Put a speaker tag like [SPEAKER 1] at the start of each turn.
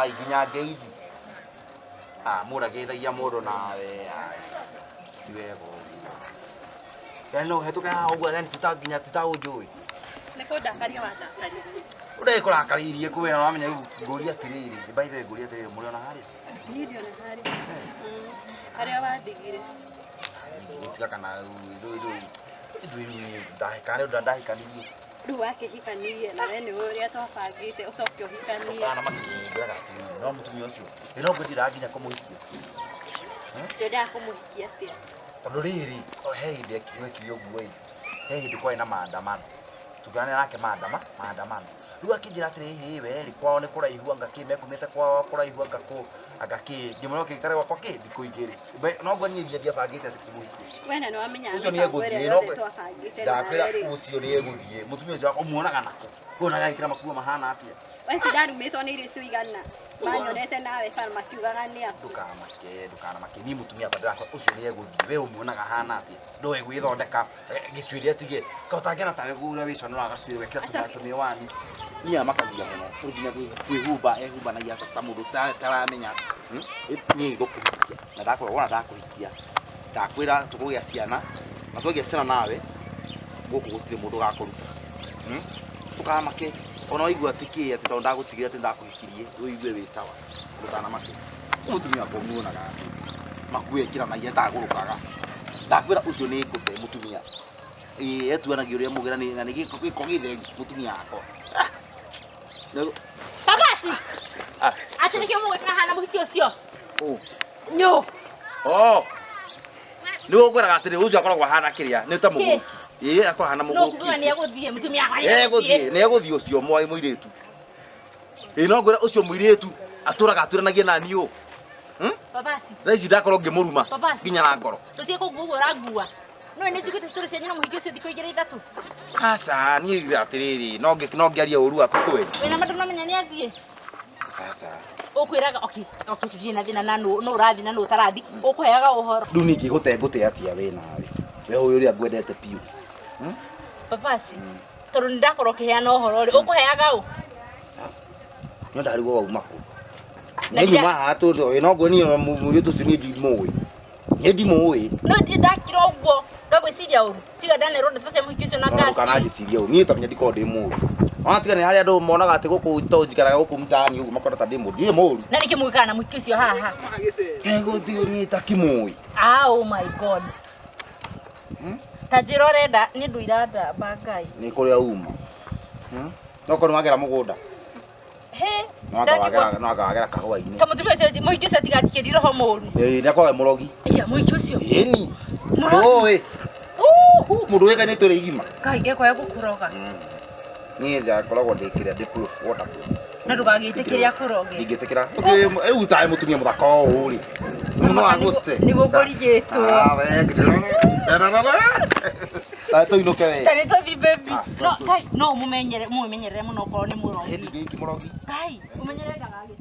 [SPEAKER 1] ai ginya ngeidi mura geithagia mundu nawe tiwego keno hetuka uguo yani tutaginya tutaunjui
[SPEAKER 2] niko ndakaria wandakaria
[SPEAKER 1] ure kurakaririe kuwe na wamenya nguria atiriri mbaithe nguria atiriri muri ona haria
[SPEAKER 2] ndio na haria haria wandigire
[SPEAKER 1] gutiga kana ndahikane ndahikanirie
[SPEAKER 2] riu wakihikanirie na we ni uria twabangite ucoke uhikanie
[SPEAKER 1] kana makingira gatiri no mutumia ucio ino ngwithira nginya kumuhikia
[SPEAKER 2] ndenda kumuhikia atia
[SPEAKER 1] tondu riri he hindi ekire uguo he hindi kwai na maandamano tugane nake maandamano riu akinjira atiri we ri kwao ni kuraihu ngakimekumite kwao kuraihu ngaki ngimuro kikare gwakwa ki thiku igiri no ngwe nie ndia bangite ati kumuhikia
[SPEAKER 2] wena no amenya
[SPEAKER 1] ucio ni eguthie no ndakwira ucio ni eguthie mutumia ucio umuonaga nako kuonaga ikira makuo mahana atia
[SPEAKER 2] wewe ndarumitwo ni iritu igana manyonete nawe kana makiugaga ni atu
[SPEAKER 1] ndukanamake ni mutumia badala ucio ni eguthie we umuonaga hana atia ndoe gwithondeka gicwiri atige kautangena tawe gura wiconora gacwiri wekira tugatumi wani ni amakagia muno uginya kwihumba ehumba na ya ta mundu taramenya ni gukuhikia na ndakora wona ndakuhikia ndakwira tukugia ciana na tugia ciana nawe guku gutire mundu gakuruta tukamake ona waigua tiki ati tondu ndagutigira ati ndakuhikirie uigue wi sawa ndukanamake mutumia wako muonaga makue kira na yeta gurukaga ndakwira ucio ni ngute mutumia etuanagia uria mugira ni na ni giko githe mutumia wako
[SPEAKER 2] babasi ati nikio mugwikira hana muhiki ucio nyo
[SPEAKER 1] ni ukwiraga atiri ucio akoragwo hana kiria ni ta muguki akwa hana muguki
[SPEAKER 2] no ni eguthie mutumia
[SPEAKER 1] ni eguthie ucio mwai muiretu no ngwira ucio muiretu aturaga aturanagia nani u
[SPEAKER 2] babasi
[SPEAKER 1] thaici ndakorwo ngimuruma nginya na ngoro
[SPEAKER 2] tutie kugugura ngua no ni njiguite story cia nyina muhiki ucio thiko igiri ithatu
[SPEAKER 1] asa ni atiriri no ngiaria uru akukwe
[SPEAKER 2] wena mandu no menya ni athie
[SPEAKER 1] asa
[SPEAKER 2] ukwiraga okay tujie na thina na no urathi na no tarathi ukuheaga uhoro
[SPEAKER 1] riu ningi gute atia we nawe we uyu uria ngwendete piu
[SPEAKER 2] babasi tondu ndakorwo kiheana uhoro ri ukuheaga u
[SPEAKER 1] no ndarigwo wauma ku ni nyuma hatu no ngwe ni muri tu sini ndimoi ni ndimoi
[SPEAKER 2] no ndakira uguo ngagwiciria uru tiga ndane ronde tose muhiki ucio na gasi
[SPEAKER 1] kana njiciria uru ni tamenya ndiko ndi muru ona tiga ni hari andu monaga ati guku tojikaraga guku mtaani ugu makora ta ndimo ndi muru
[SPEAKER 2] na nikimwikana muhiki ucio haha
[SPEAKER 1] ego ti ni takimoi
[SPEAKER 2] oh my god tajiro renda ni nduiranda bangai
[SPEAKER 1] ni kuria uma no kono magera mugunda
[SPEAKER 2] he
[SPEAKER 1] no akawagera kahwa-ini
[SPEAKER 2] kamutumia ucio muhiki ucio tigatikiri roho muru
[SPEAKER 1] ni akwa murogi
[SPEAKER 2] iya muhiki ucio
[SPEAKER 1] ni oi mundu wega ni turi igima
[SPEAKER 2] kai gekwa gukuroga
[SPEAKER 1] ni ndakoragwo ndikire ndi proof water
[SPEAKER 2] na ndugagitikiria kuroge
[SPEAKER 1] ingitikira riu tae mutumia muthaka o uri no agote
[SPEAKER 2] ni gukurigitwo
[SPEAKER 1] we tuinuke we
[SPEAKER 2] tani to baby no kai no mumenyere muno ko ni murogi
[SPEAKER 1] hindi giki murogi
[SPEAKER 2] kai mumenyere ndagage